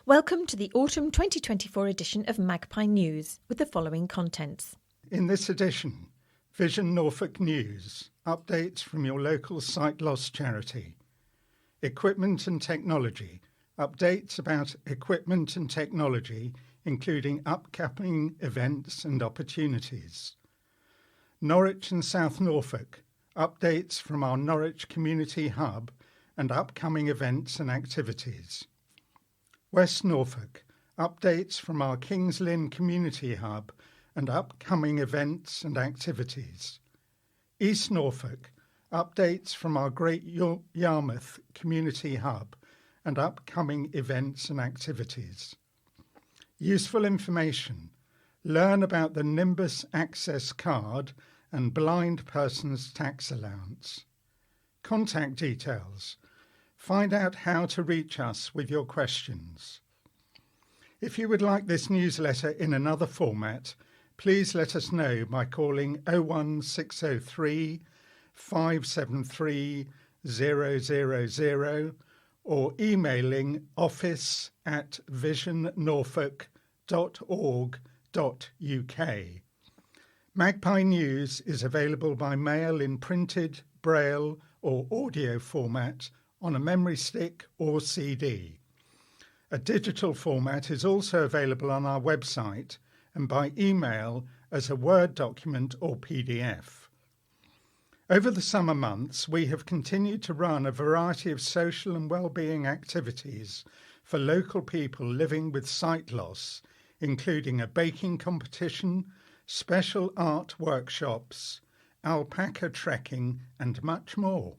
Welcome to the Autumn 2024 edition of Magpie News with the following contents. In this edition, Vision Norfolk News, updates from your local sight loss charity. Equipment and technology, updates about equipment and technology, including upcoming events and opportunities. Norwich and South Norfolk, updates from our Norwich Community Hub and upcoming events and activities. West Norfolk, updates from our Kings Lynn Community Hub and upcoming events and activities. East Norfolk, updates from our Great Yarmouth Community Hub and upcoming events and activities. Useful information. Learn about the Nimbus Access Card and blind person's tax allowance. Contact details. Find out how to reach us with your questions. If you would like this newsletter in another format, please let us know by calling 01603 573 000 or emailing office@visionnorfolk.org.uk. Magpie News is available by mail in printed, braille or audio format on a memory stick or CD. A digital format is also available on our website and by email as a Word document or PDF. Over the summer months, we have continued to run a variety of social and well-being activities for local people living with sight loss, including a baking competition, special art workshops, alpaca trekking, and much more.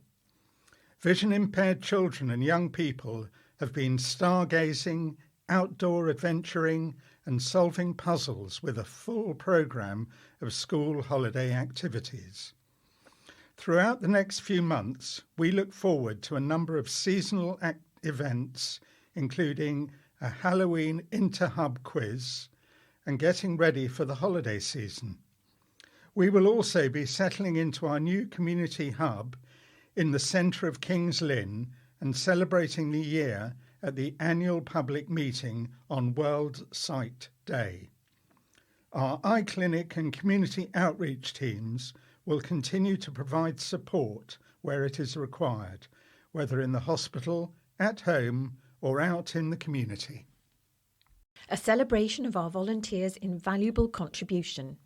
Vision-impaired children and young people have been stargazing, outdoor adventuring, and solving puzzles with a full programme of school holiday activities. Throughout the next few months, we look forward to a number of seasonal events, including a Halloween inter-hub quiz and getting ready for the holiday season. We will also be settling into our new community hub in the centre of Kings Lynn and celebrating the year at the annual public meeting on World Sight Day. Our eye clinic and community outreach teams will continue to provide support where it is required, whether in the hospital, at home, or out in the community. A celebration of our volunteers' invaluable contribution.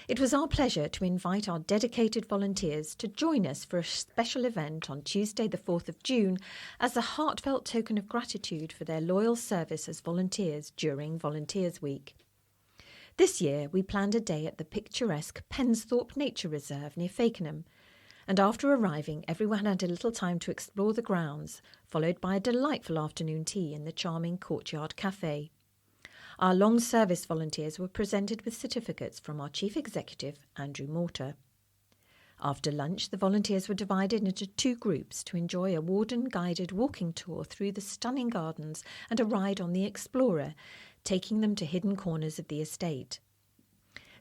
It was our pleasure to invite our dedicated volunteers to join us for a special event on Tuesday the 4th of June as a heartfelt token of gratitude for their loyal service as volunteers during Volunteers Week. This year we planned a day at the picturesque Pensthorpe Nature Reserve near Fakenham, and after arriving everyone had a little time to explore the grounds, followed by a delightful afternoon tea in the charming Courtyard Cafe. Our long service volunteers were presented with certificates from our Chief Executive, Andrew Morter. After lunch, the volunteers were divided into two groups to enjoy a warden-guided walking tour through the stunning gardens and a ride on the Explorer, taking them to hidden corners of the estate.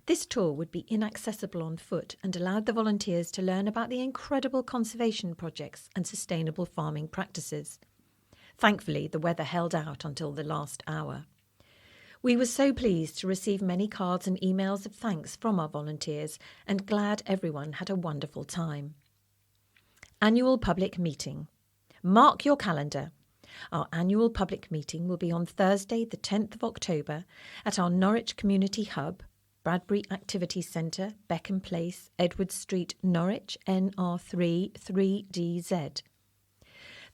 This tour would be inaccessible on foot and allowed the volunteers to learn about the incredible conservation projects and sustainable farming practices. Thankfully, the weather held out until the last hour. We were so pleased to receive many cards and emails of thanks from our volunteers and glad everyone had a wonderful time. Annual Public Meeting. Mark your calendar. Our annual public meeting will be on Thursday the 10th of October at our Norwich Community Hub, Bradbury Activity Centre, Beckham Place, Edward Street, Norwich, NR3 3DZ.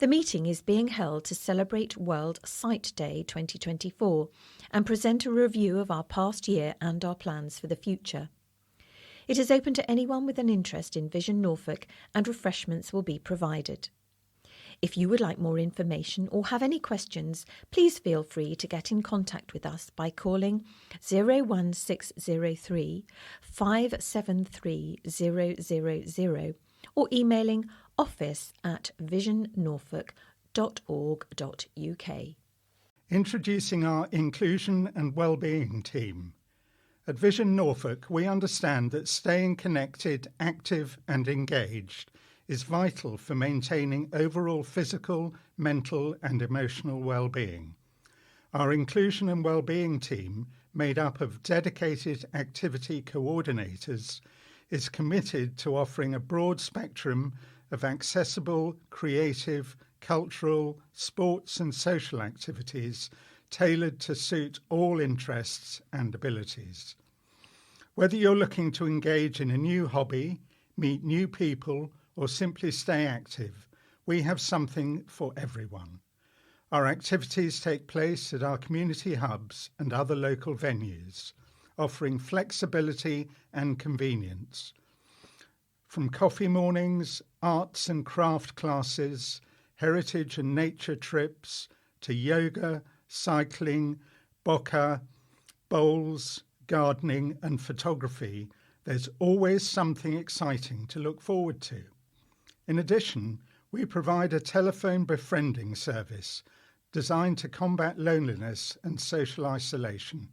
The meeting is being held to celebrate World Sight Day 2024 and present a review of our past year and our plans for the future. It is open to anyone with an interest in Vision Norfolk and refreshments will be provided. If you would like more information or have any questions, please feel free to get in contact with us by calling 01603 573 000 or emailing office@visionnorfolk.org.uk. Introducing our Inclusion and Wellbeing team. At Vision Norfolk, we understand that staying connected, active and engaged is vital for maintaining overall physical, mental and emotional well-being. Our inclusion and wellbeing team, made up of dedicated activity coordinators, is committed to offering a broad spectrum of accessible, creative, cultural, sports and social activities tailored to suit all interests and abilities. Whether you're looking to engage in a new hobby, meet new people, or simply stay active, we have something for everyone. Our activities take place at our community hubs and other local venues, offering flexibility and convenience. From coffee mornings, arts and craft classes, heritage and nature trips, to yoga, cycling, bokeh, bowls, gardening and photography, there's always something exciting to look forward to. In addition, we provide a telephone befriending service designed to combat loneliness and social isolation,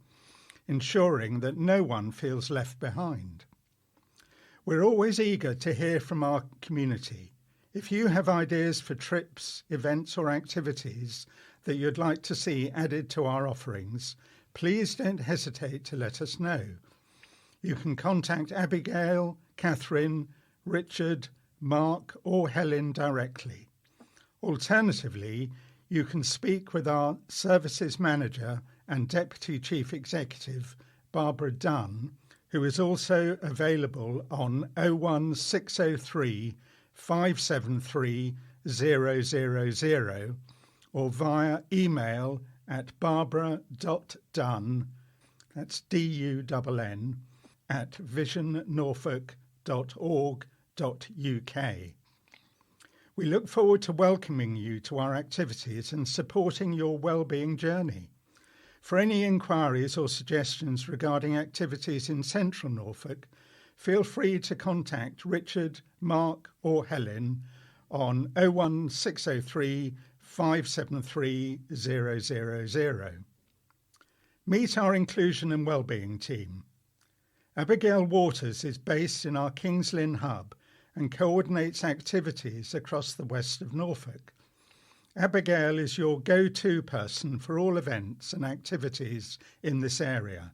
ensuring that no one feels left behind. We're always eager to hear from our community. If you have ideas for trips, events or activities that you'd like to see added to our offerings, please don't hesitate to let us know. You can contact Abigail, Catherine, Richard, Mark or Helen directly. Alternatively, you can speak with our Services Manager and Deputy Chief Executive, Barbara Dunn, who is also available on 01603 573 000 or via email at barbara.dunn, that's DUNN, at visionnorfolk.org.uk. We look forward to welcoming you to our activities and supporting your wellbeing journey. For any inquiries or suggestions regarding activities in Central Norfolk, feel free to contact Richard, Mark or Helen on 01603 573 000. Meet our inclusion and wellbeing team. Abigail Waters is based in our Kings Lynn hub and coordinates activities across the west of Norfolk. Abigail is your go-to person for all events and activities in this area.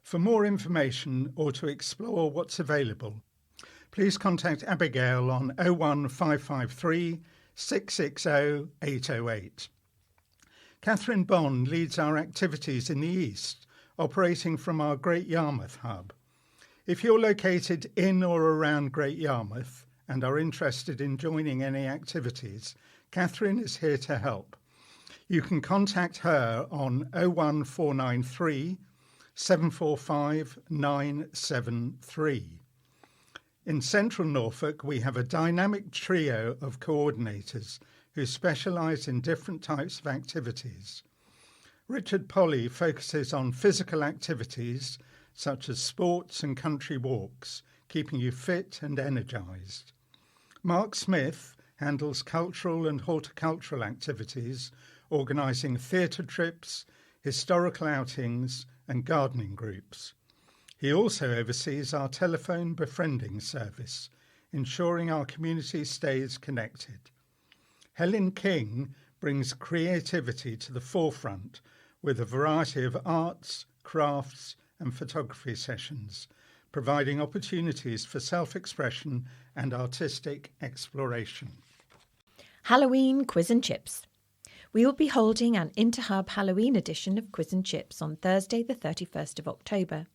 For more information or to explore what's available, please contact Abigail on 01553 660 808. Catherine Bond leads our activities in the east, operating from our Great Yarmouth hub. If you're located in or around Great Yarmouth and are interested in joining any activities, Catherine is here to help. You can contact her on 01493 745 973. In Central Norfolk, we have a dynamic trio of coordinators who specialise in different types of activities. Richard Polly focuses on physical activities such as sports and country walks, keeping you fit and energised. Mark Smith handles cultural and horticultural activities, organising theatre trips, historical outings and gardening groups. He also oversees our telephone befriending service, ensuring our community stays connected. Helen King brings creativity to the forefront with a variety of arts, crafts and photography sessions, providing opportunities for self-expression and artistic exploration. Halloween Quiz and Chips. We will be holding an Interhub Halloween edition of Quiz and Chips on Thursday the 31st of October.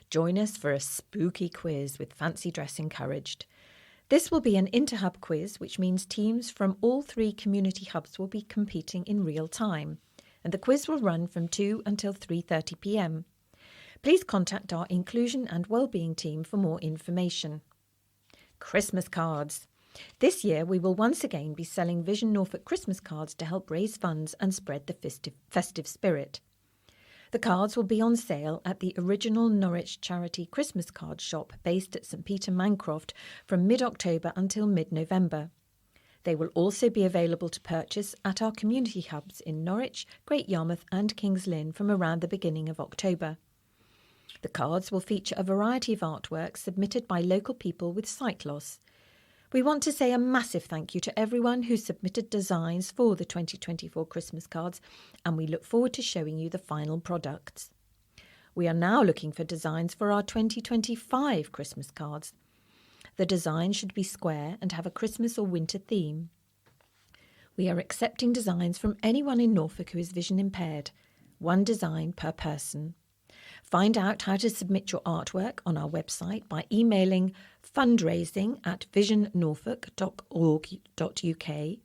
Join us for a spooky quiz with fancy dress encouraged. This will be an Interhub quiz, which means teams from all 3 community hubs will be competing in real time, and the quiz will run from 2 until 3:30 p.m. Please contact our Inclusion and Wellbeing team for more information. Christmas cards. This year we will once again be selling Vision Norfolk Christmas cards to help raise funds and spread the festive spirit. The cards will be on sale at the original Norwich charity Christmas card shop based at St Peter Mancroft from mid-October until mid-November. They will also be available to purchase at our community hubs in Norwich, Great Yarmouth and Kings Lynn from around the beginning of October. The cards will feature a variety of artworks submitted by local people with sight loss. We want to say a massive thank you to everyone who submitted designs for the 2024 Christmas cards, and we look forward to showing you the final products. We are now looking for designs for our 2025 Christmas cards. The design should be square and have a Christmas or winter theme. We are accepting designs from anyone in Norfolk who is vision impaired, one design per person. Find out how to submit your artwork on our website by emailing fundraising@visionnorfolk.org.uk,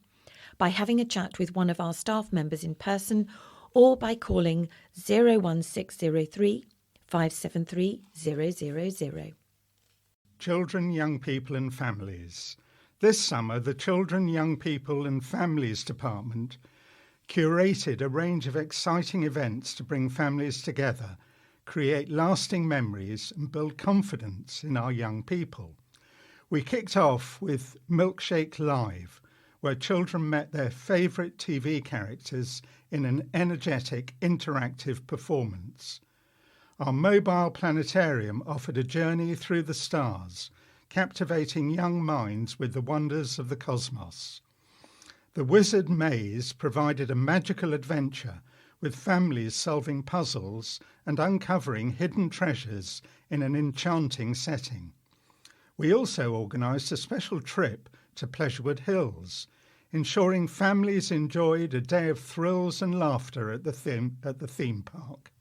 by having a chat with one of our staff members in person, or by calling 01603 573 000. Children, Young People and Families. This summer, the Children, Young People and Families Department curated a range of exciting events to bring families together, create lasting memories and build confidence in our young people. We kicked off with Milkshake Live, where children met their favourite TV characters in an energetic, interactive performance. Our mobile planetarium offered a journey through the stars, captivating young minds with the wonders of the cosmos. The Wizard Maze provided a magical adventure with families solving puzzles and uncovering hidden treasures in an enchanting setting. We also organised a special trip to Pleasurewood Hills, ensuring families enjoyed a day of thrills and laughter at the theme park.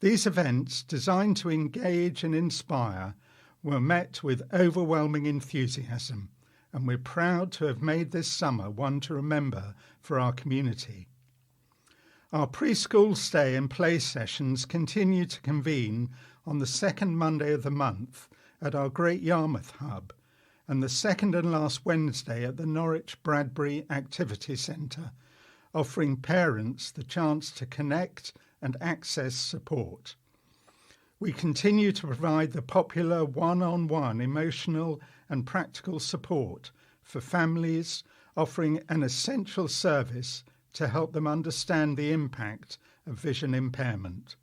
These events, designed to engage and inspire, were met with overwhelming enthusiasm, and we're proud to have made this summer one to remember for our community. Our preschool stay and play sessions continue to convene on the second Monday of the month at our Great Yarmouth Hub, and the second and last Wednesday at the Norwich Bradbury Activity Centre, offering parents the chance to connect and access support. We continue to provide the popular one-on-one emotional and practical support for families, offering an essential service to help them understand the impact of vision impairment.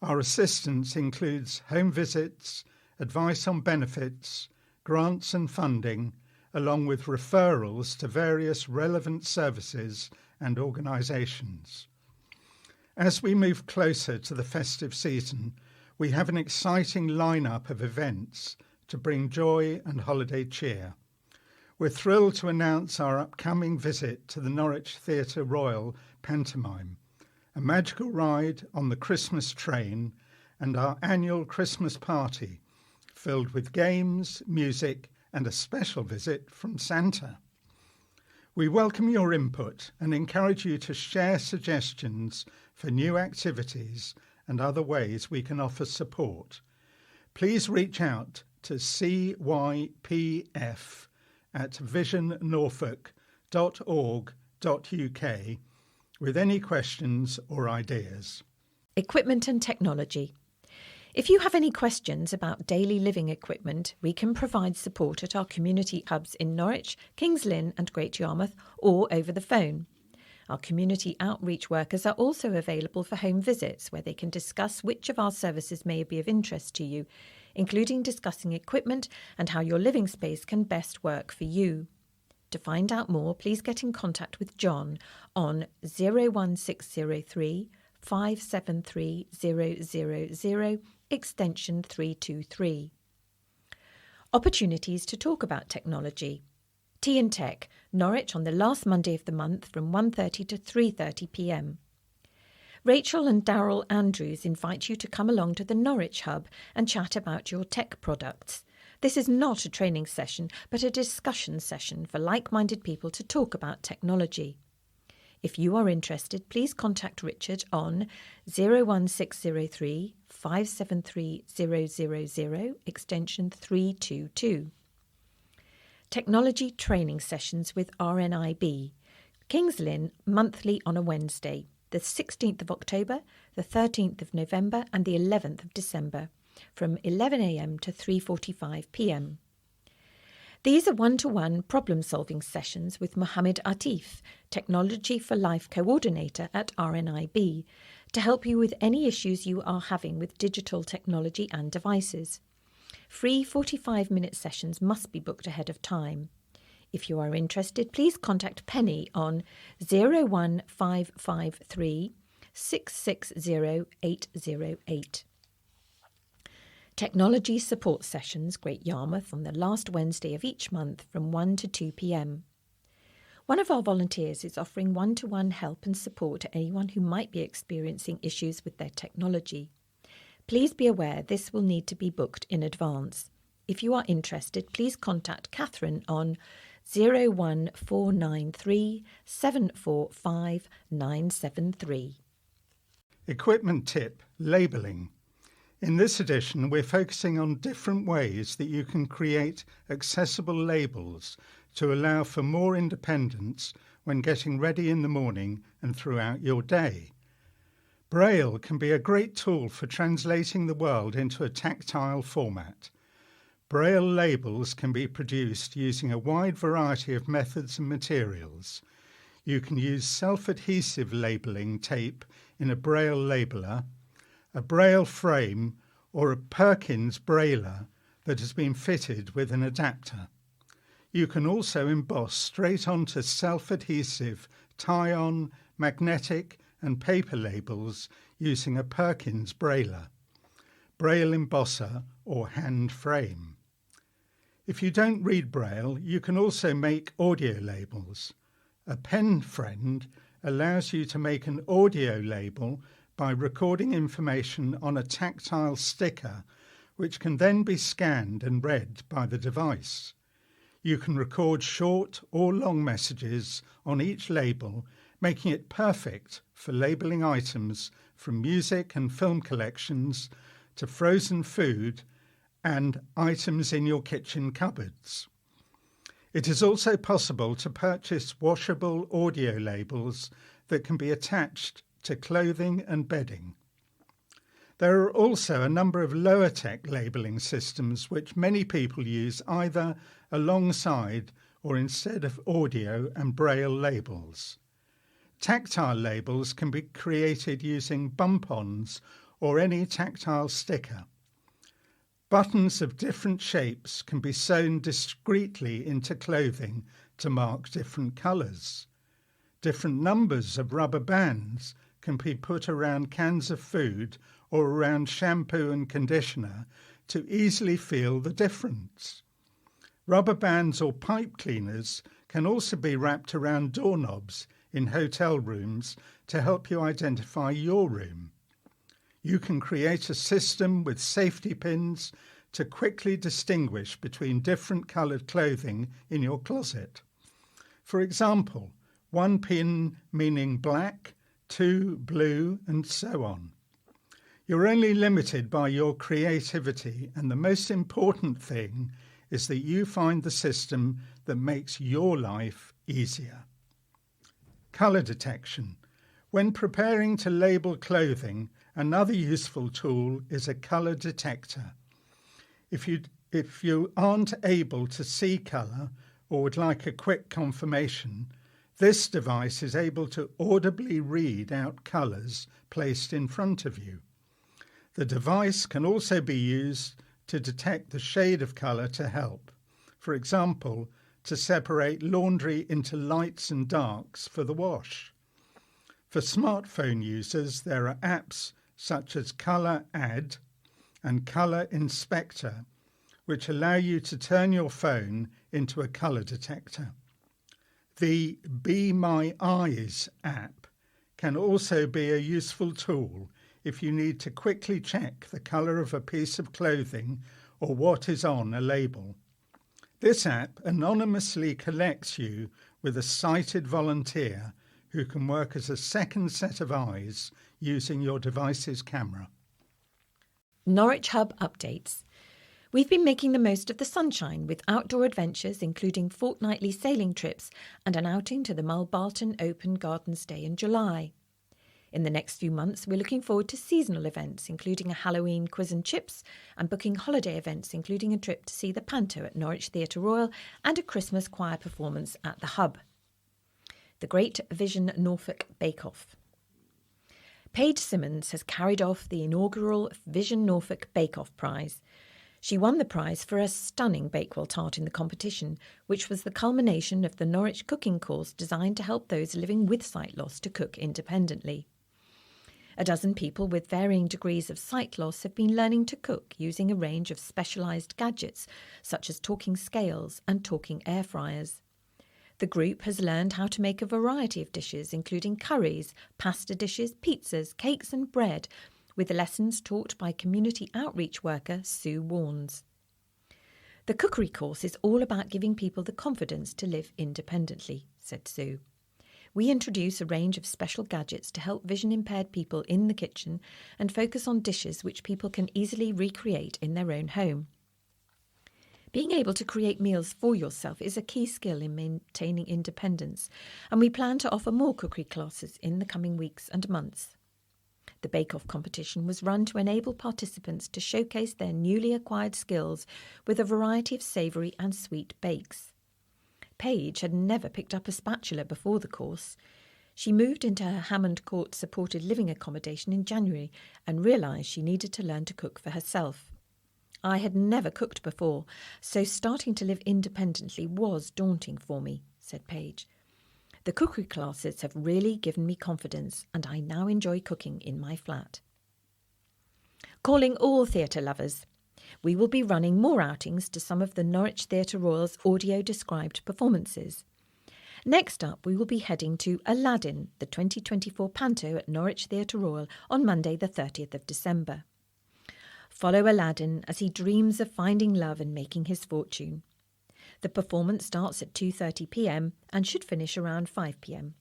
Our assistance includes home visits, advice on benefits, grants and funding, along with referrals to various relevant services and organisations. As we move closer to the festive season, we have an exciting lineup of events to bring joy and holiday cheer. We're thrilled to announce our upcoming visit to the Norwich Theatre Royal Pantomime, a magical ride on the Christmas train, and our annual Christmas party, filled with games, music, and a special visit from Santa. We welcome your input and encourage you to share suggestions for new activities and other ways we can offer support. Please reach out to cypf@visionnorfolk.org.uk with any questions or ideas. Equipment and technology. If you have any questions about daily living equipment, we can provide support at our community hubs in Norwich, Kings Lynn and Great Yarmouth, or over the phone. Our community outreach workers are also available for home visits, where they can discuss which of our services may be of interest to you, including discussing equipment and how your living space can best work for you. To find out more, please get in contact with John on 01603 573 000, extension 323. Opportunities to talk about technology. Tea and Tech, Norwich on the last Monday of the month from 1:30 to 3:30 p.m. Rachel and Darryl Andrews invite you to come along to the Norwich Hub and chat about your tech products. This is not a training session, but a discussion session for like-minded people to talk about technology. If you are interested, please contact Richard on 01603 573 000, extension 322. Technology training sessions with RNIB. Kings Lynn, monthly on a Wednesday, the 16th of October, the 13th of November and the 11th of December, from 11 a.m. to 3:45 p.m. These are one-to-one problem-solving sessions with Mohammed Atif, Technology for Life Coordinator at RNIB, to help you with any issues you are having with digital technology and devices. Free 45-minute sessions must be booked ahead of time. If you are interested, please contact Penny on 01553 660 808. Technology support sessions, Great Yarmouth, on the last Wednesday of each month from 1 to 2 p.m. One of our volunteers is offering one-to-one help and support to anyone who might be experiencing issues with their technology. Please be aware this will need to be booked in advance. If you are interested, please contact Catherine on 01493 745 973. Equipment tip, labelling. In this edition, we're focusing on different ways that you can create accessible labels to allow for more independence when getting ready in the morning and throughout your day. Braille can be a great tool for translating the world into a tactile format. Braille labels can be produced using a wide variety of methods and materials. You can use self-adhesive labelling tape in a Braille labeler, a Braille frame, or a Perkins Brailler that has been fitted with an adapter. You can also emboss straight onto self-adhesive, tie-on, magnetic and paper labels using a Perkins Brailler, Braille embosser or hand frame. If you don't read Braille, you can also make audio labels. A Pen Friend allows you to make an audio label by recording information on a tactile sticker, which can then be scanned and read by the device. You can record short or long messages on each label, making it perfect for labelling items from music and film collections to frozen food and items in your kitchen cupboards. It is also possible to purchase washable audio labels that can be attached to clothing and bedding. There are also a number of lower-tech labelling systems which many people use either alongside or instead of audio and Braille labels. Tactile labels can be created using bump-ons or any tactile sticker. Buttons of different shapes can be sewn discreetly into clothing to mark different colours. Different numbers of rubber bands can be put around cans of food or around shampoo and conditioner to easily feel the difference. Rubber bands or pipe cleaners can also be wrapped around doorknobs in hotel rooms to help you identify your room. You can create a system with safety pins to quickly distinguish between different coloured clothing in your closet. For example, 1 pin meaning black, 2 blue, and so on. You're only limited by your creativity, and the most important thing is that you find the system that makes your life easier. Colour detection. When preparing to label clothing, another useful tool is a colour detector. If you aren't able to see colour or would like a quick confirmation, this device is able to audibly read out colours placed in front of you. The device can also be used to detect the shade of colour to help. For example, to separate laundry into lights and darks for the wash. For smartphone users, there are apps such as Colour Add and Colour Inspector, which allow you to turn your phone into a colour detector. The Be My Eyes app can also be a useful tool if you need to quickly check the colour of a piece of clothing or what is on a label. This app anonymously connects you with a sighted volunteer who can work as a second set of eyes using your device's camera. Norwich Hub Updates. We've been making the most of the sunshine with outdoor adventures, including fortnightly sailing trips and an outing to the Mulbarton Open Gardens Day in July. In the next few months, we're looking forward to seasonal events, including a Halloween quiz and chips, and booking holiday events, including a trip to see the Panto at Norwich Theatre Royal and a Christmas choir performance at the Hub. The Great Vision Norfolk Bake-Off. Paige Simmons has carried off the inaugural Vision Norfolk Bake-Off prize. She won the prize for a stunning Bakewell tart in the competition, which was the culmination of the Norwich cooking course designed to help those living with sight loss to cook independently. A dozen people with varying degrees of sight loss have been learning to cook using a range of specialised gadgets, such as talking scales and talking air fryers. The group has learned how to make a variety of dishes, including curries, pasta dishes, pizzas, cakes and bread, with lessons taught by community outreach worker Sue Warnes. The cookery course is all about giving people the confidence to live independently, said Sue. We introduce a range of special gadgets to help vision-impaired people in the kitchen and focus on dishes which people can easily recreate in their own home. Being able to create meals for yourself is a key skill in maintaining independence, and we plan to offer more cookery classes in the coming weeks and months. The Bake-Off competition was run to enable participants to showcase their newly acquired skills with a variety of savoury and sweet bakes. Paige had never picked up a spatula before the course. She moved into her Hammond Court supported living accommodation in January and realised she needed to learn to cook for herself. I had never cooked before, so starting to live independently was daunting for me, said Paige. The cookery classes have really given me confidence, and I now enjoy cooking in my flat. Calling all theatre lovers. We will be running more outings to some of the Norwich Theatre Royal's audio-described performances. Next up, we will be heading to Aladdin, the 2024 Panto at Norwich Theatre Royal on Monday the 30th of December. Follow Aladdin as he dreams of finding love and making his fortune. The performance starts at 2:30 p.m. and should finish around 5 p.m.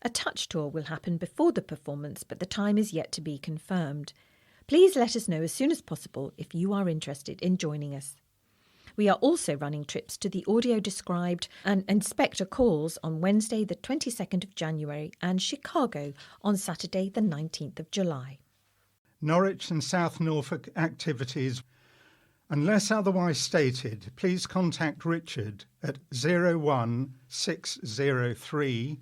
A touch tour will happen before the performance, but the time is yet to be confirmed. Please let us know as soon as possible if you are interested in joining us. We are also running trips to the audio-described and Inspector Calls on Wednesday the 22nd of January and Chicago on Saturday the 19th of July. Norwich and South Norfolk activities. Unless otherwise stated, please contact Richard at 01603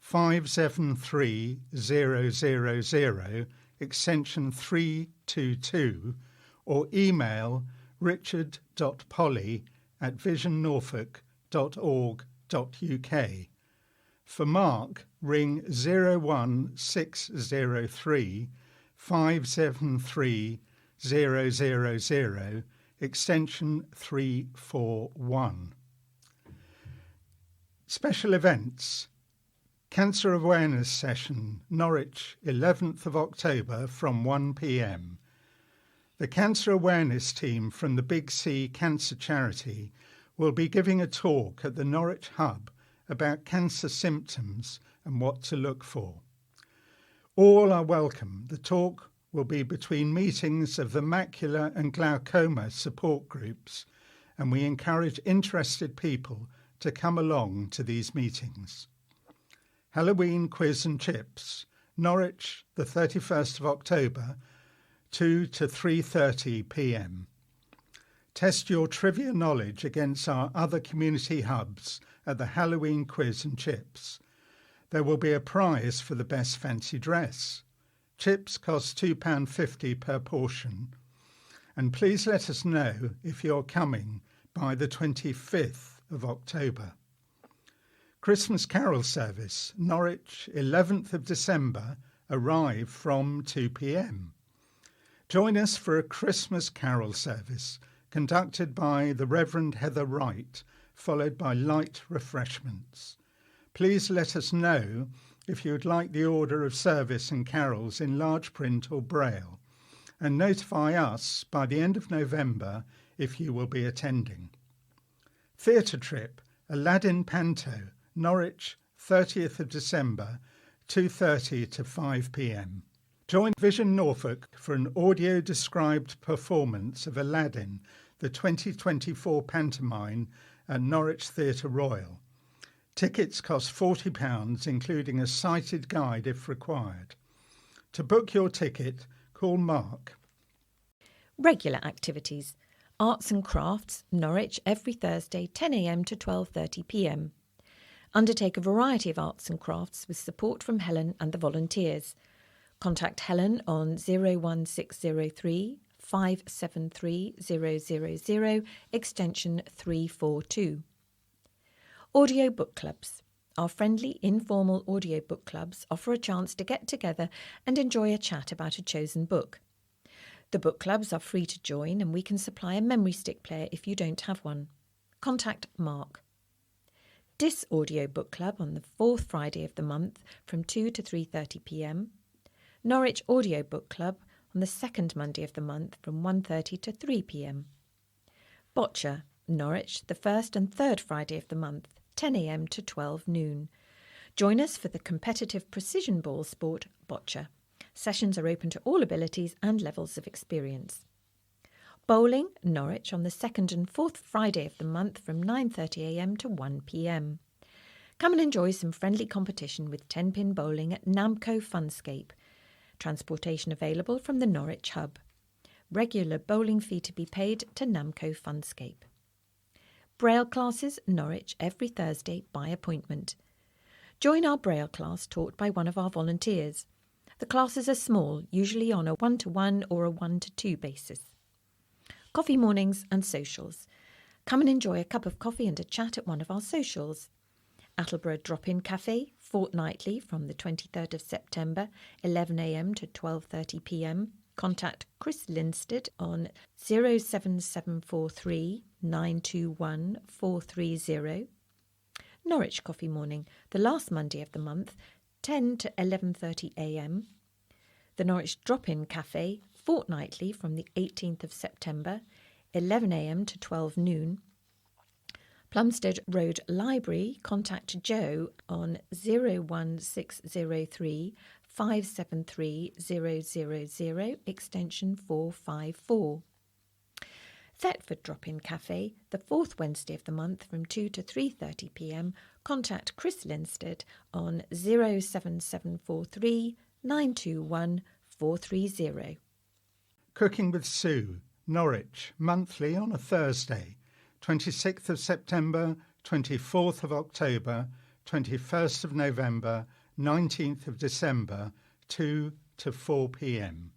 573 000 extension 322 or email richard.polly@visionnorfolk.org.uk. For Mark, ring 01603 573 000 extension 341. Special events. Cancer Awareness Session, Norwich, 11th of October from 1 p.m. The Cancer Awareness team from the Big C Cancer Charity will be giving a talk at the Norwich Hub about cancer symptoms and what to look for. All are welcome. The talk will be between meetings of the macular and glaucoma support groups, and we encourage interested people to come along to these meetings. Halloween Quiz and Chips, Norwich, the 31st of October, 2 to 3:30 p.m. Test your trivia knowledge against our other community hubs at the Halloween Quiz and Chips. There will be a prize for the best fancy dress. Chips cost £2.50 per portion. And please let us know if you're coming by the 25th of October. Christmas Carol Service, Norwich, 11th of December, arrive from 2 p.m. Join us for a Christmas Carol Service conducted by the Reverend Heather Wright, followed by light refreshments. Please let us know if you would like the order of service and carols in large print or braille, and notify us by the end of November if you will be attending. Theatre Trip, Aladdin Panto, Norwich, 30th of December, 2:30 to 5 p.m. Join Vision Norfolk for an audio-described performance of Aladdin, the 2024 pantomime at Norwich Theatre Royal. Tickets cost £40, including a sighted guide if required. To book your ticket, call Mark. Regular activities. Arts and Crafts, Norwich, every Thursday, 10 a.m. to 12:30 p.m. Undertake a variety of arts and crafts with support from Helen and the volunteers. Contact Helen on 01603 573000, extension 342. Audio book clubs. Our friendly, informal audio book clubs offer a chance to get together and enjoy a chat about a chosen book. The book clubs are free to join, and we can supply a memory stick player if you don't have one. Contact Mark. Dis Audio Book Club on the fourth Friday of the month from 2 to 3:30 p.m. Norwich Audio Book Club on the second Monday of the month from 1:30 to 3 p.m. Boccia, Norwich, the first and third Friday of the month, 10 a.m. to 12 noon. Join us for the competitive precision ball sport Boccia. Sessions are open to all abilities and levels of experience. Bowling, Norwich, on the second and fourth Friday of the month from 9:30 a.m. to 1 p.m. Come and enjoy some friendly competition with 10-pin bowling at Namco Funscape. Transportation available from the Norwich Hub. Regular bowling fee to be paid to Namco Funscape. Braille classes, Norwich, every Thursday by appointment. Join our Braille class taught by one of our volunteers. The classes are small, usually on a 1-to-1 or a 1-to-2 basis. Coffee mornings and socials. Come and enjoy a cup of coffee and a chat at one of our socials. Attleborough Drop-In Cafe, fortnightly from the 23rd of September, 11 a.m. to 12:30 p.m. Contact Chris Linstead on 07743 921 430. Norwich Coffee Morning, the last Monday of the month, 10 to 11:30 a.m. The Norwich Drop-In Cafe, fortnightly from the 18th of September, 11 a.m. to 12 noon. Plumstead Road Library, contact Joe on 01603 573 000, extension 454. Thetford Drop-In Cafe, the fourth Wednesday of the month from 2 to 3:30 p.m. Contact Chris Linstead on 07743 921 430. Cooking with Sue, Norwich, monthly on a Thursday, 26th of September, 24th of October, 21st of November, 19th of December, 2 to 4 p.m.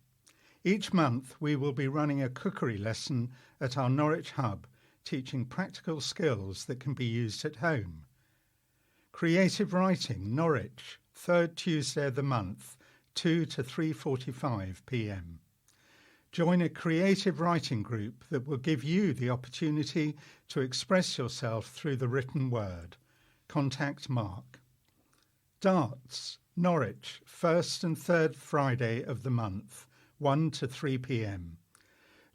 Each month we will be running a cookery lesson at our Norwich Hub, teaching practical skills that can be used at home. Creative Writing, Norwich, third Tuesday of the month, 2 to 3:45 p.m. Join a creative writing group that will give you the opportunity to express yourself through the written word. Contact Mark. Darts, Norwich, first and third Friday of the month, 1 to 3 p.m.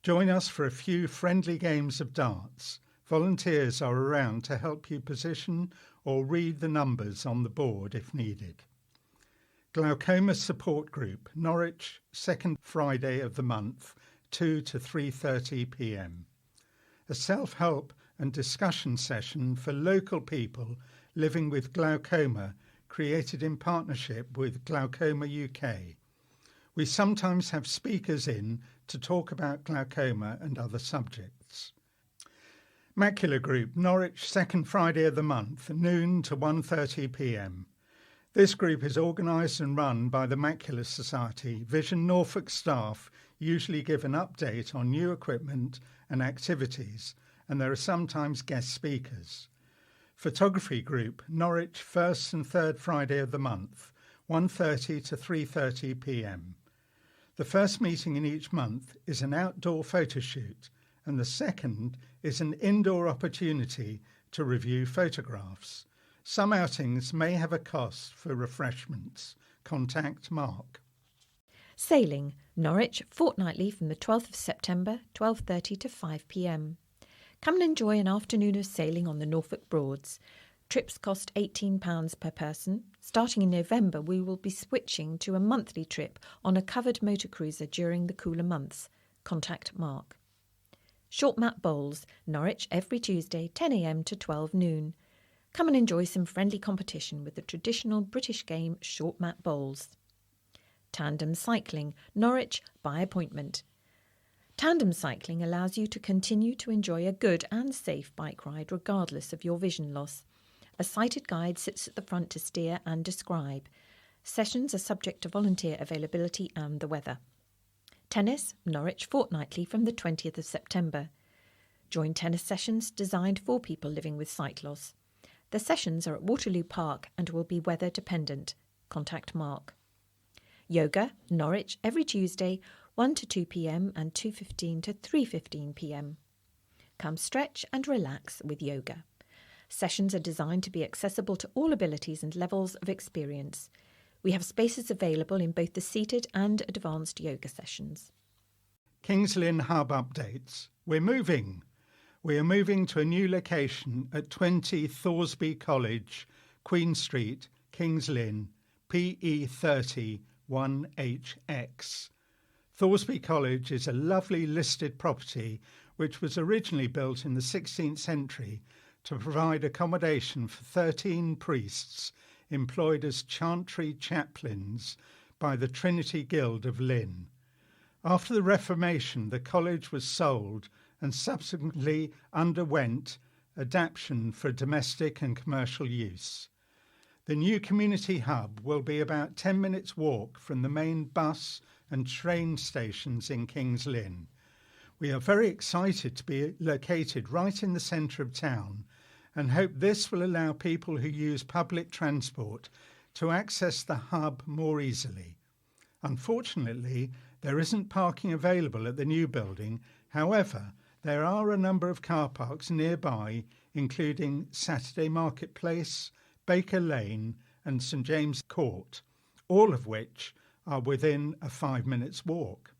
Join us for a few friendly games of darts. Volunteers are around to help you position or read the numbers on the board if needed. Glaucoma Support Group, Norwich, second Friday of the month, 2 to 3:30 p.m. A self-help and discussion session for local people living with glaucoma, created in partnership with Glaucoma UK. We sometimes have speakers in to talk about glaucoma and other subjects. Macular Group, Norwich, second Friday of the month, noon to 1:30 p.m. This group is organised and run by the Macular Society. Vision Norfolk staff usually give an update on new equipment and activities, and there are sometimes guest speakers. Photography Group, Norwich, first and third Friday of the month, 1:30 to 3:30 p.m. The first meeting in each month is an outdoor photo shoot, and the second is an indoor opportunity to review photographs. Some outings may have a cost for refreshments. Contact Mark. Sailing, Norwich, fortnightly from the 12th of September, 12:30 to 5 p.m. Come and enjoy an afternoon of sailing on the Norfolk Broads. Trips cost £18 per person. Starting in November, we will be switching to a monthly trip on a covered motor cruiser during the cooler months. Contact Mark. Short Mat Bowls, Norwich, every Tuesday, 10 a.m. to 12 noon. Come and enjoy some friendly competition with the traditional British game Short Mat Bowls. Tandem Cycling, Norwich, by appointment. Tandem cycling allows you to continue to enjoy a good and safe bike ride regardless of your vision loss. A sighted guide sits at the front to steer and describe. Sessions are subject to volunteer availability and the weather. Tennis, Norwich fortnightly from the 20th of September. Join tennis sessions designed for people living with sight loss. The sessions are at Waterloo Park and will be weather dependent. Contact Mark. Yoga, Norwich, every Tuesday, 1 to 2 p.m. and 2:15 to 3:15 p.m. Come stretch and relax with yoga. Sessions are designed to be accessible to all abilities and levels of experience. We have spaces available in both the seated and advanced yoga sessions. Kings Lynn Hub Updates. We're moving. We are moving to a new location at 20 Thoresby College, Queen Street, Kings Lynn, PE30 1HX. Thoresby College is a lovely listed property which was originally built in the 16th century to provide accommodation for 13 priests employed as chantry chaplains by the Trinity Guild of Lynn. After the Reformation, the college was sold and subsequently underwent adaptation for domestic and commercial use. The new community hub will be about 10 minutes walk from the main bus and train stations in Kings Lynn. We are very excited to be located right in the centre of town and hope this will allow people who use public transport to access the hub more easily. Unfortunately, there isn't parking available at the new building. However, there are a number of car parks nearby, including Saturday Marketplace, Baker Lane and St James Court, all of which are within a 5 minutes walk.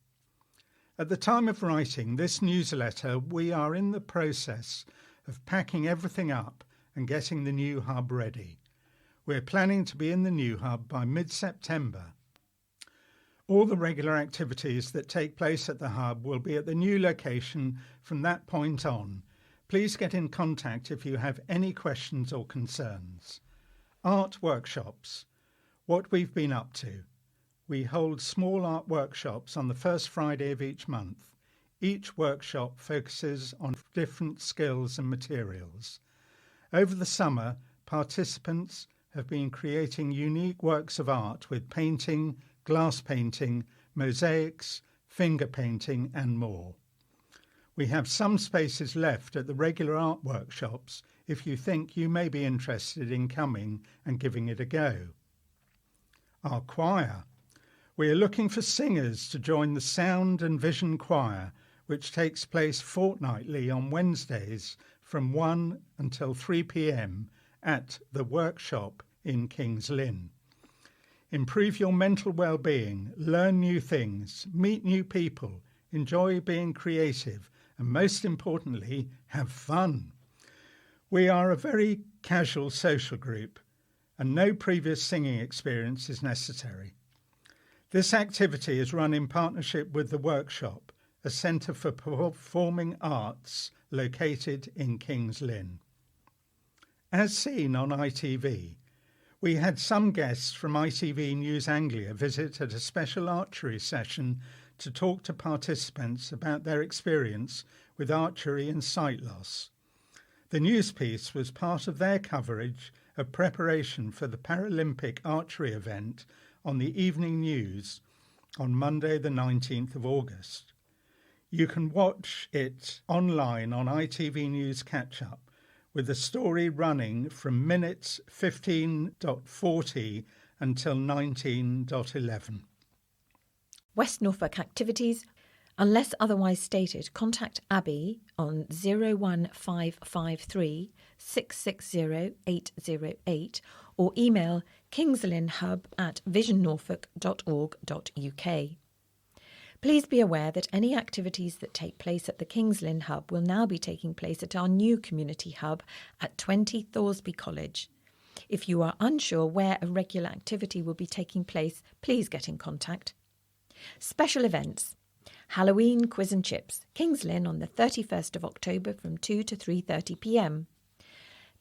At the time of writing this newsletter, we are in the process of packing everything up and getting the new hub ready. We're planning to be in the new hub by mid-September. All the regular activities that take place at the hub will be at the new location from that point on. Please get in contact if you have any questions or concerns. Art workshops. What we've been up to. We hold small art workshops on the first Friday of each month. Each workshop focuses on different skills and materials. Over the summer, participants have been creating unique works of art with painting, glass painting, mosaics, finger painting and more. We have some spaces left at the regular art workshops if you think you may be interested in coming and giving it a go. Our choir. We are looking for singers to join the Sound and Vision Choir, which takes place fortnightly on Wednesdays from 1 until 3 p.m. at the workshop in Kings Lynn. Improve your mental well-being, learn new things, meet new people, enjoy being creative, and most importantly, have fun. We are a very casual social group, and no previous singing experience is necessary. This activity is run in partnership with the Workshop, a centre for performing arts located in Kings Lynn. As seen on ITV, we had some guests from ITV News Anglia visit at a special archery session to talk to participants about their experience with archery and sight loss. The news piece was part of their coverage of preparation for the Paralympic archery event on the evening news on Monday the 19th of August. You can watch it online on ITV News Catch-Up, with the story running from minutes 15.40 until 19.11. West Norfolk activities. Unless otherwise stated, contact Abby on 01553 660 808 or email kingslynnhub@visionnorfolk.org.uk. Please be aware that any activities that take place at the Kings Lynn Hub will now be taking place at our new community hub at 20 Thoresby College. If you are unsure where a regular activity will be taking place, please get in contact. Special events. Halloween Quiz and Chips, Kings Lynn on the 31st of October from 2 to 3:30 p.m.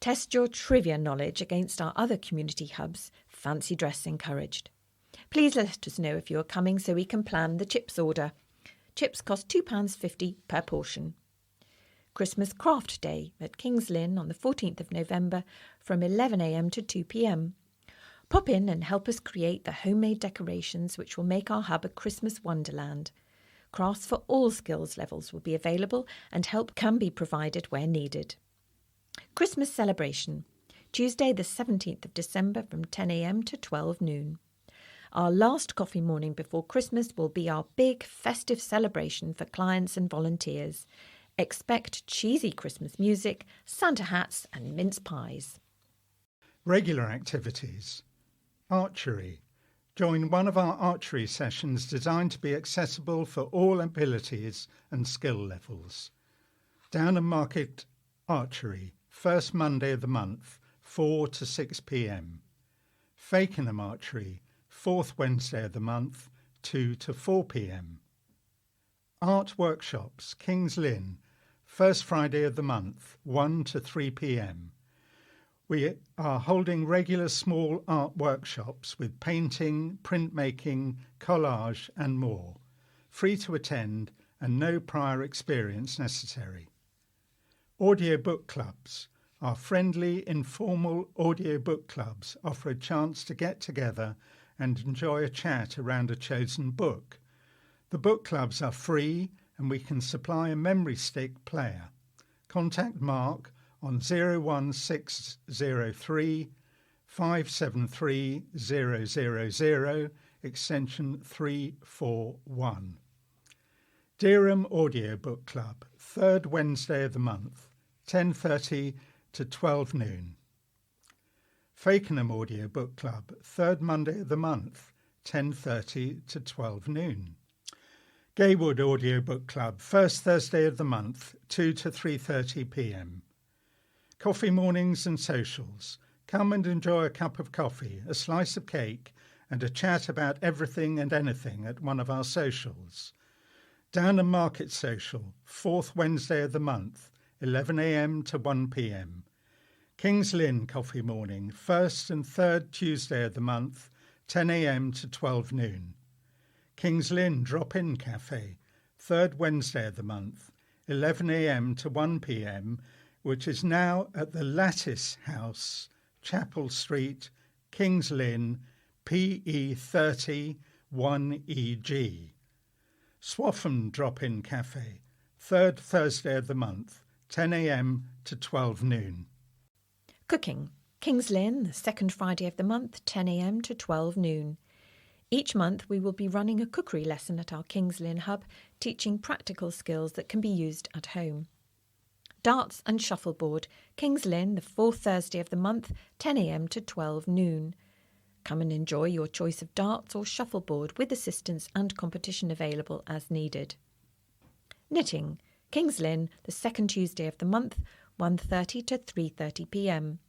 Test your trivia knowledge against our other community hubs. Fancy dress encouraged. Please let us know if you are coming so we can plan the chips order. Chips cost £2.50 per portion. Christmas Craft Day at Kings Lynn on the 14th of November from 11 a.m. to 2 p.m. Pop in and help us create the homemade decorations which will make our hub a Christmas wonderland. Crafts for all skills levels will be available and help can be provided where needed. Christmas celebration, Tuesday the 17th of December from 10 a.m. to 12 noon. Our last coffee morning before Christmas will be our big festive celebration for clients and volunteers. Expect cheesy Christmas music, Santa hats and mince pies. Regular activities. Archery. Join one of our archery sessions designed to be accessible for all abilities and skill levels. Downham Market Archery, first Monday of the month, 4 to 6 p.m. Fakenham Archery, fourth Wednesday of the month, 2 to 4 p.m. Art Workshops, King's Lynn, first Friday of the month, 1 to 3 p.m. We are holding regular small art workshops with painting, printmaking, collage and more. Free to attend and no prior experience necessary. Audio book clubs. Our friendly, informal audio book clubs offer a chance to get together and enjoy a chat around a chosen book. The book clubs are free and we can supply a memory stick player. Contact Mark on 01603 573 000 extension 341. Dereham Audio Book Club, third Wednesday of the month, 10:30 to 12 noon. Fakenham Audio Book Club, third Monday of the month, 10:30 to 12 noon. Gaywood Audio Book Club, first Thursday of the month, 2 to 3:30 p.m. Coffee mornings and socials. Come and enjoy a cup of coffee, a slice of cake and a chat about everything and anything at one of our socials. Downham Market Social, fourth Wednesday of the month, 11 a.m. to 1 p.m. King's Lynn Coffee Morning, first and third Tuesday of the month, 10 a.m. to 12 noon. King's Lynn Drop-In Cafe, third Wednesday of the month, 11 a.m. to 1 p.m, which is now at the Lattice House, Chapel Street, King's Lynn, PE 30 1EG. Swaffham Drop-In Cafe, third Thursday of the month, 10 a.m. to 12 noon. Cooking. King's Lynn, the second Friday of the month, 10 a.m. to 12 noon. Each month we will be running a cookery lesson at our King's Lynn hub, teaching practical skills that can be used at home. Darts and shuffleboard. King's Lynn, the fourth Thursday of the month, 10 a.m. to 12 noon. Come and enjoy your choice of darts or shuffleboard with assistance and competition available as needed. Knitting. King's Lynn, the second Tuesday of the month, 1:30 to 3:30 p.m.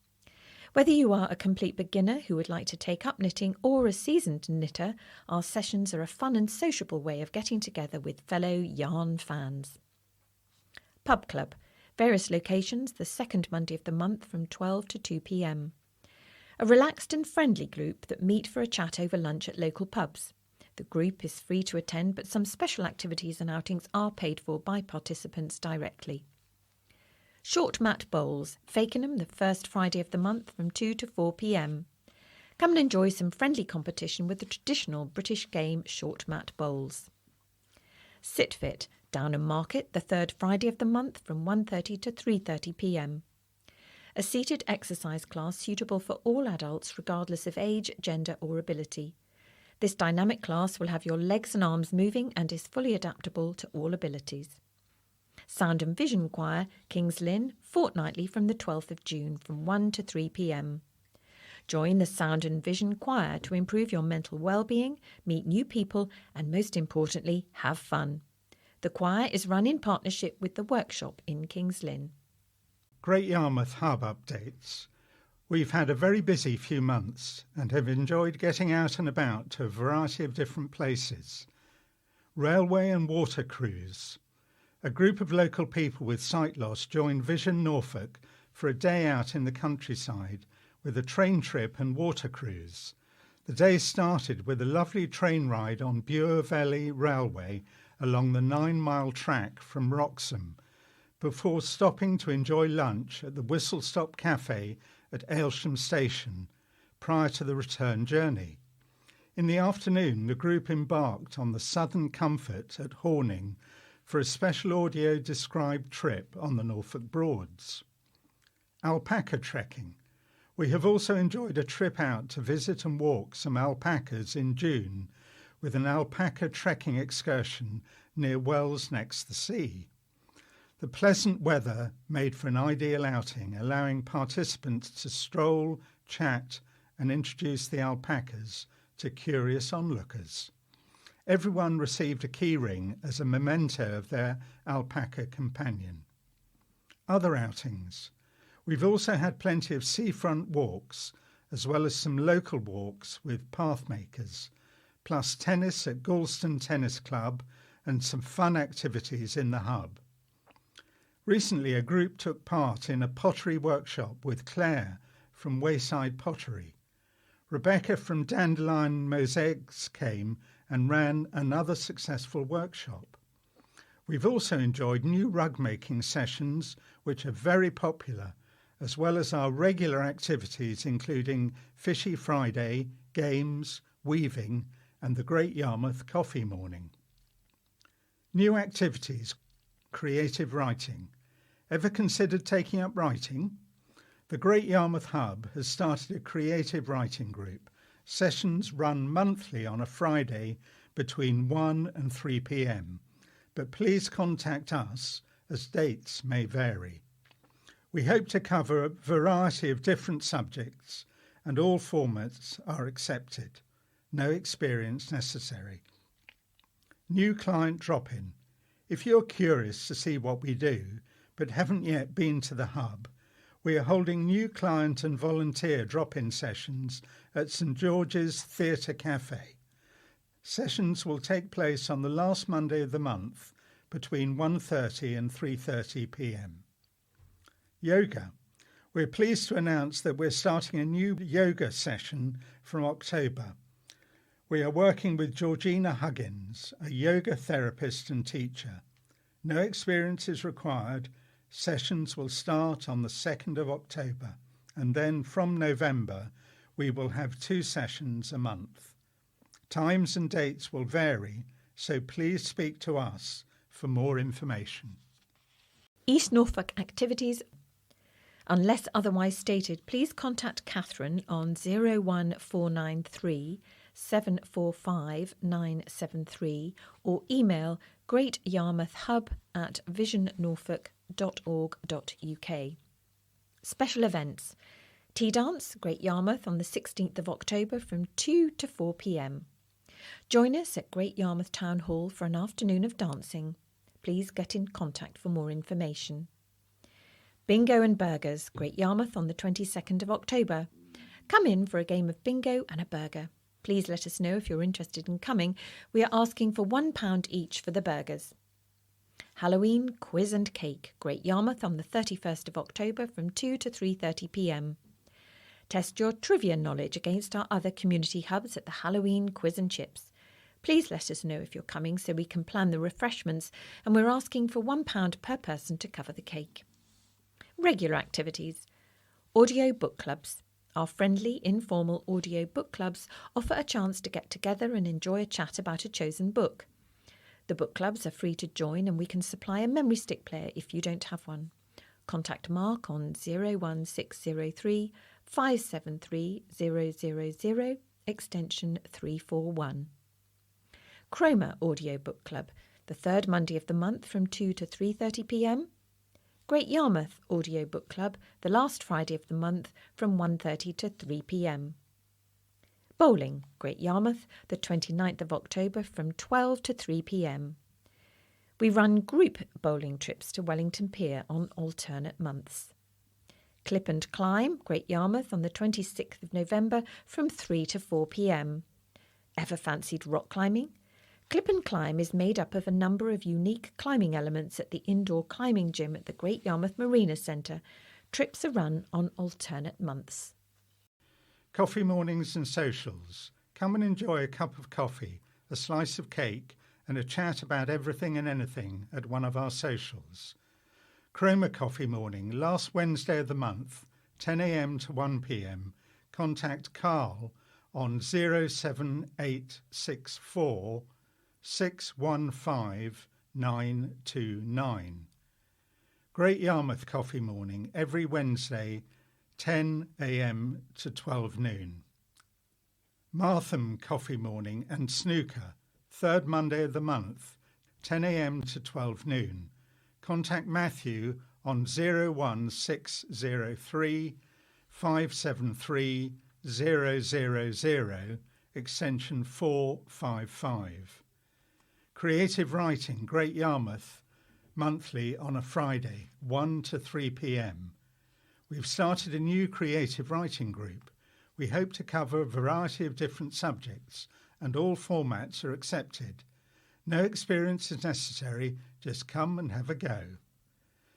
Whether you are a complete beginner who would like to take up knitting or a seasoned knitter, our sessions are a fun and sociable way of getting together with fellow yarn fans. Pub Club. Various locations the second Monday of the month from 12 to 2 p.m. A relaxed and friendly group that meet for a chat over lunch at local pubs. The group is free to attend, but some special activities and outings are paid for by participants directly. Short Mat Bowls, Fakenham, the first Friday of the month from 2 to 4 p.m. Come and enjoy some friendly competition with the traditional British game Short Mat Bowls. Sit Fit, Downham Market, the third Friday of the month from 1:30 to 3:30 p.m. A seated exercise class suitable for all adults regardless of age, gender or ability. This dynamic class will have your legs and arms moving and is fully adaptable to all abilities. Sound and Vision Choir, King's Lynn, fortnightly from the 12th of June from 1 to 3 p.m. Join the Sound and Vision Choir to improve your mental well-being, meet new people and most importantly, have fun. The choir is run in partnership with the workshop in King's Lynn. Great Yarmouth Hub Updates. We've had a very busy few months and have enjoyed getting out and about to a variety of different places. Railway and water cruise. A group of local people with sight loss joined Vision Norfolk for a day out in the countryside with a train trip and water cruise. The day started with a lovely train ride on Bure Valley Railway along the 9-mile track from Wroxham, before stopping to enjoy lunch at the Whistle Stop Cafe at Aylsham Station prior to the return journey. In the afternoon, the group embarked on the Southern Comfort at Horning for a special audio-described trip on the Norfolk Broads. Alpaca trekking. We have also enjoyed a trip out to visit and walk some alpacas in June with an alpaca trekking excursion near Wells next the sea. The pleasant weather made for an ideal outing, allowing participants to stroll, chat and introduce the alpacas to curious onlookers. Everyone received a key ring as a memento of their alpaca companion. Other outings. We've also had plenty of seafront walks, as well as some local walks with pathmakers, plus tennis at Galston Tennis Club and some fun activities in the hub. Recently, a group took part in a pottery workshop with Claire from Wayside Pottery. Rebecca from Dandelion Mosaics came and ran another successful workshop. We've also enjoyed new rug making sessions, which are very popular, as well as our regular activities including Fishy Friday, games, weaving and the Great Yarmouth Coffee Morning. New activities, creative writing. Ever considered taking up writing? The Great Yarmouth Hub has started a creative writing group. Sessions run monthly on a Friday between 1 and 3 p.m, but please contact us as dates may vary. We hope to cover a variety of different subjects and all formats are accepted. No experience necessary. New client drop-in. If you're curious to see what we do but haven't yet been to the hub, we are holding new client and volunteer drop-in sessions at St George's Theatre Cafe. Sessions will take place on the last Monday of the month between 1:30 and 3:30 p.m. Yoga. We're pleased to announce that we're starting a new yoga session from October. We are working with Georgina Huggins, a yoga therapist and teacher. No experience is required. Sessions will start on the 2nd of October, and then from November we will have 2 sessions a month. Times and dates will vary, so please speak to us for more information. East Norfolk activities. Unless otherwise stated, please contact Catherine on 01493 745 973 or email greatyarmouthhub@visionnorfolk.org.uk. Special events. Tea Dance, Great Yarmouth on the 16th of October from 2 to 4 p.m. Join us at Great Yarmouth Town Hall for an afternoon of dancing. Please get in contact for more information. Bingo and Burgers, Great Yarmouth on the 22nd of October. Come in for a game of bingo and a burger. Please let us know if you're interested in coming. We are asking for £1 each for the burgers. Halloween Quiz and Cake, Great Yarmouth on the 31st of October from 2 to 3:30 p.m. Test your trivia knowledge against our other community hubs at the Halloween Quiz and Chips. Please let us know if you're coming so we can plan the refreshments, and we're asking for £1 per person to cover the cake. Regular activities. Audio book clubs. Our friendly, informal audio book clubs offer a chance to get together and enjoy a chat about a chosen book. The book clubs are free to join and we can supply a memory stick player if you don't have one. Contact Mark on 01603 573 000 extension 341. Chroma Audio Book Club, the third Monday of the month from 2 to 3:30 p.m. Great Yarmouth Audio Book Club, the last Friday of the month from 1:30 to 3 p.m. Bowling, Great Yarmouth, the 29th of October from 12 to 3 p.m. We run group bowling trips to Wellington Pier on alternate months. Clip and Climb, Great Yarmouth on the 26th of November from 3 to 4 p.m. Ever fancied rock climbing? Clip and Climb is made up of a number of unique climbing elements at the indoor climbing gym at the Great Yarmouth Marina Centre. Trips are run on alternate months. Coffee mornings and socials. Come and enjoy a cup of coffee, a slice of cake and a chat about everything and anything at one of our socials. Chroma Coffee Morning, last Wednesday of the month, 10 a.m. to 1 p.m. Contact Carl on 07864 615 929. Great Yarmouth Coffee Morning every Wednesday, 10 a.m. to 12 noon. Martham Coffee Morning and Snooker, third Monday of the month, 10 a.m. to 12 noon. Contact Matthew on 01603 573 000, extension 455. Creative Writing, Great Yarmouth, monthly on a Friday, 1 to 3 p.m. We've started a new creative writing group. We hope to cover a variety of different subjects, and all formats are accepted. No experience is necessary, just come and have a go.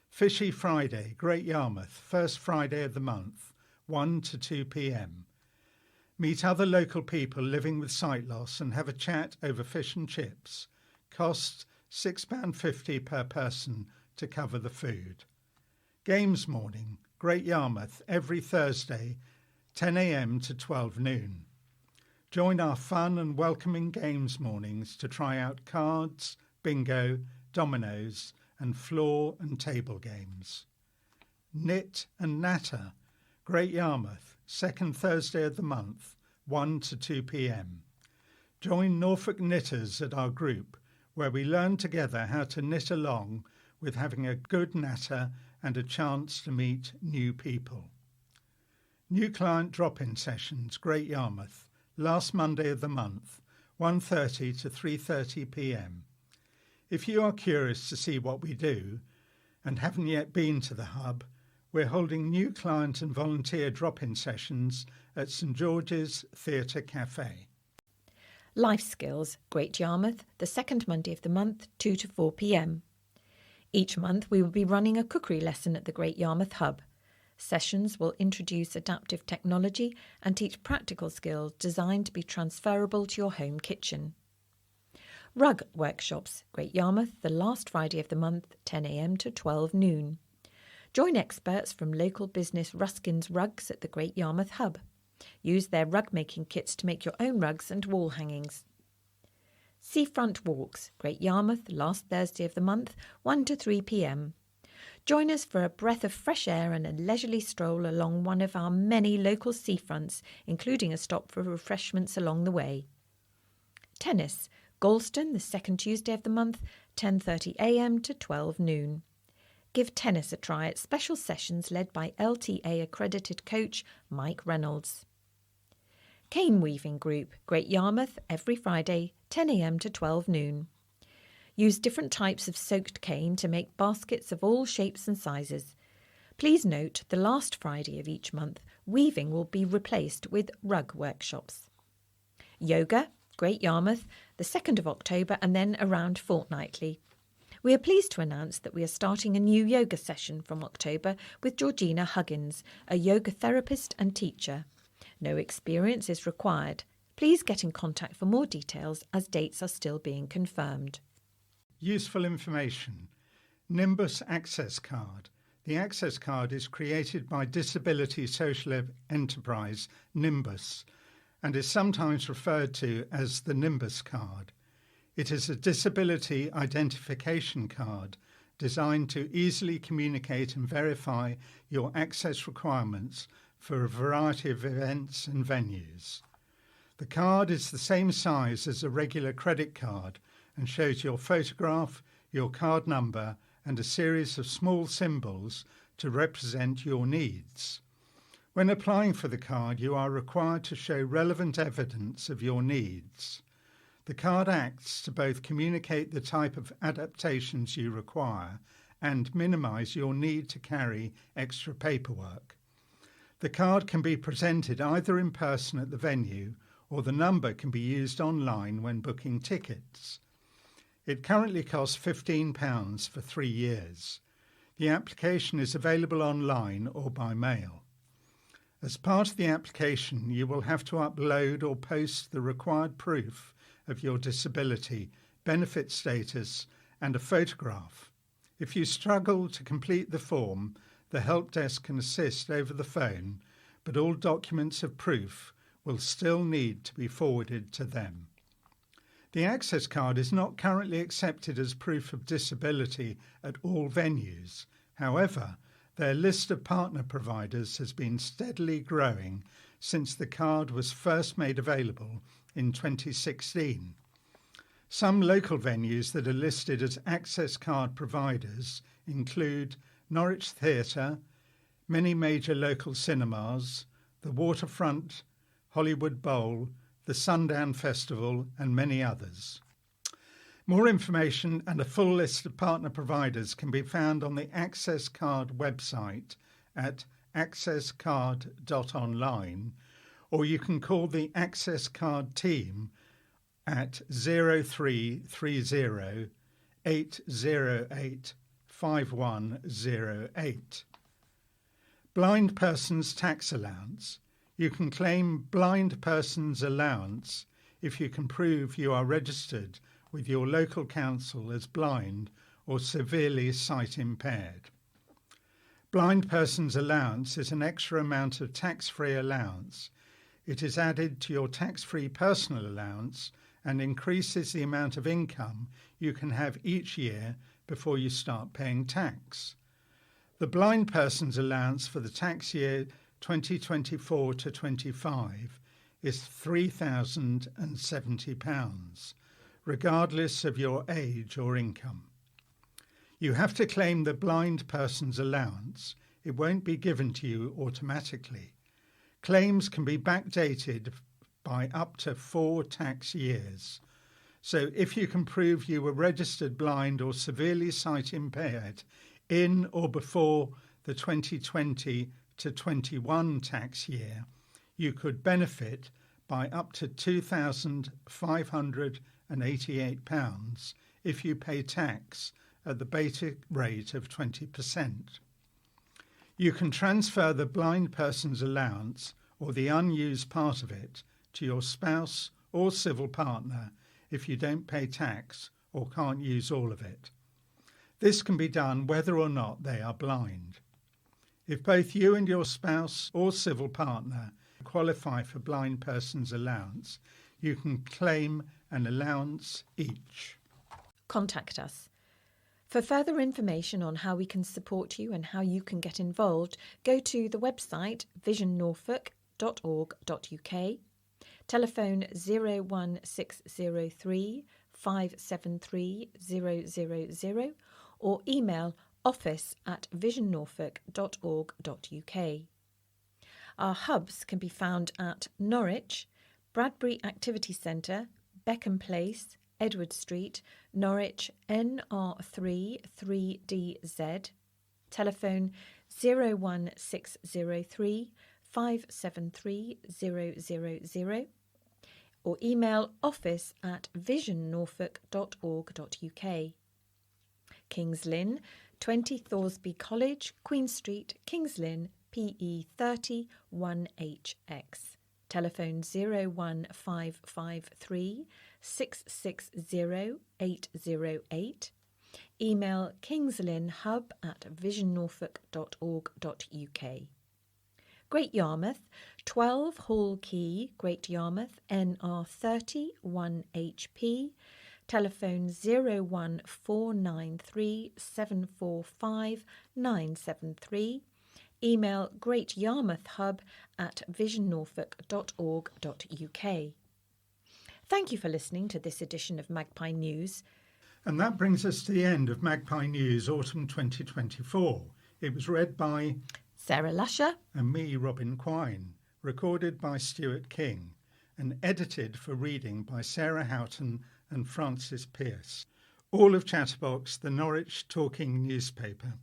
Fishy Friday, Great Yarmouth, first Friday of the month, 1 to 2 p.m. Meet other local people living with sight loss and have a chat over fish and chips. Cost £6.50 per person to cover the food. Games Morning, Great Yarmouth, every Thursday, 10 a.m. to 12 noon. Join our fun and welcoming games mornings to try out cards, bingo, dominoes, and floor and table games. Knit and Natter, Great Yarmouth, second Thursday of the month, 1 to 2 p.m. Join Norfolk knitters at our group, where we learn together how to knit along with having a good natter and a chance to meet new people. New client drop-in sessions, Great Yarmouth, last Monday of the month, 1:30 to 3:30 p.m. If you are curious to see what we do and haven't yet been to the Hub, we're holding new client and volunteer drop-in sessions at St George's Theatre Cafe. Life Skills, Great Yarmouth, the second Monday of the month, 2 to 4 p.m. Each month we will be running a cookery lesson at the Great Yarmouth Hub. Sessions will introduce adaptive technology and teach practical skills designed to be transferable to your home kitchen. Rug Workshops, Great Yarmouth, the last Friday of the month, 10 a.m. to 12 noon. Join experts from local business Ruskin's Rugs at the Great Yarmouth Hub. Use their rug-making kits to make your own rugs and wall hangings. Seafront Walks, Great Yarmouth, last Thursday of the month, 1 to 3 p.m. Join us for a breath of fresh air and a leisurely stroll along one of our many local seafronts, including a stop for refreshments along the way. Tennis, Galston, the second Tuesday of the month, 10:30 a.m. to 12 noon. Give tennis a try at special sessions led by LTA accredited coach Mike Reynolds. Cane Weaving Group, Great Yarmouth, every Friday, 10 a.m. to 12 noon. Use different types of soaked cane to make baskets of all shapes and sizes. Please note the last Friday of each month, weaving will be replaced with rug workshops. Yoga, Great Yarmouth, the 2nd of October and then around fortnightly. We are pleased to announce that we are starting a new yoga session from October with Georgina Huggins, a yoga therapist and teacher. No experience is required. Please get in contact for more details as dates are still being confirmed. Useful information. Nimbus Access Card. The Access Card is created by disability social enterprise Nimbus and is sometimes referred to as the Nimbus Card. It is a disability identification card designed to easily communicate and verify your access requirements for a variety of events and venues. The card is the same size as a regular credit card and shows your photograph, your card number, and a series of small symbols to represent your needs. When applying for the card, you are required to show relevant evidence of your needs. The card acts to both communicate the type of adaptations you require and minimise your need to carry extra paperwork. The card can be presented either in person at the venue or the number can be used online when booking tickets. It currently costs £15 for 3 years. The application is available online or by mail. As part of the application, you will have to upload or post the required proof of your disability, benefit status, and a photograph. If you struggle to complete the form, the help desk can assist over the phone, but all documents of proof will still need to be forwarded to them. The access card is not currently accepted as proof of disability at all venues. However, their list of partner providers has been steadily growing since the card was first made available in 2016. Some local venues that are listed as access card providers include Norwich Theatre, many major local cinemas, the Waterfront, Hollywood Bowl, the Sundown Festival, and many others. More information and a full list of partner providers can be found on the Access Card website at accesscard.online, or you can call the Access Card team at 0330 808 5108. Blind Persons Tax Allowance. You can claim Blind Persons Allowance if you can prove you are registered with your local council as blind or severely sight impaired. Blind Persons Allowance is an extra amount of tax-free allowance. It is added to your tax-free personal allowance and increases the amount of income you can have each year before you start paying tax. The Blind Persons Allowance for the tax year 2024 to 25 is £3,070, regardless of your age or income. You have to claim the Blind Persons Allowance. It won't be given to you automatically. Claims can be backdated by up to 4 tax years. So if you can prove you were registered blind or severely sight impaired in or before the 2020 to 21 tax year, you could benefit by up to £2,588 if you pay tax at the basic rate of 20%. You can transfer the Blind Person's Allowance or the unused part of it to your spouse or civil partner if you don't pay tax or can't use all of it. This can be done whether or not they are blind. If both you and your spouse or civil partner qualify for Blind Person's Allowance, you can claim an allowance each. Contact us. For further information on how we can support you and how you can get involved, go to the website visionnorfolk.org.uk, telephone 01603 573 000, or email office@visionnorfolk.org.uk. Our hubs can be found at Norwich, Bradbury Activity Centre, Beckham Place, Edward Street, Norwich, NR3 3DZ, telephone 01603 573 000, or email office@visionnorfolk.org.uk. Kings Lynn, 20 Thoresby College, Queen Street, Kings Lynn, PE 30 1HX. Telephone 01553 660 808. Email kingslynnhub@visionnorfolk.org.uk. Great Yarmouth, 12 Hall Quay, Great Yarmouth, NR 30 1HP. Telephone 01493 745 973. Email greatyarmouthhub@visionnorfolk.org.uk. Thank you for listening to this edition of Magpie News. And that brings us to the end of Magpie News Autumn 2024. It was read by Sarah Lasher and me, Robin Quine, recorded by Stuart King, and edited for reading by Sarah Houghton and Francis Pearce. All of Chatterbox, the Norwich talking newspaper.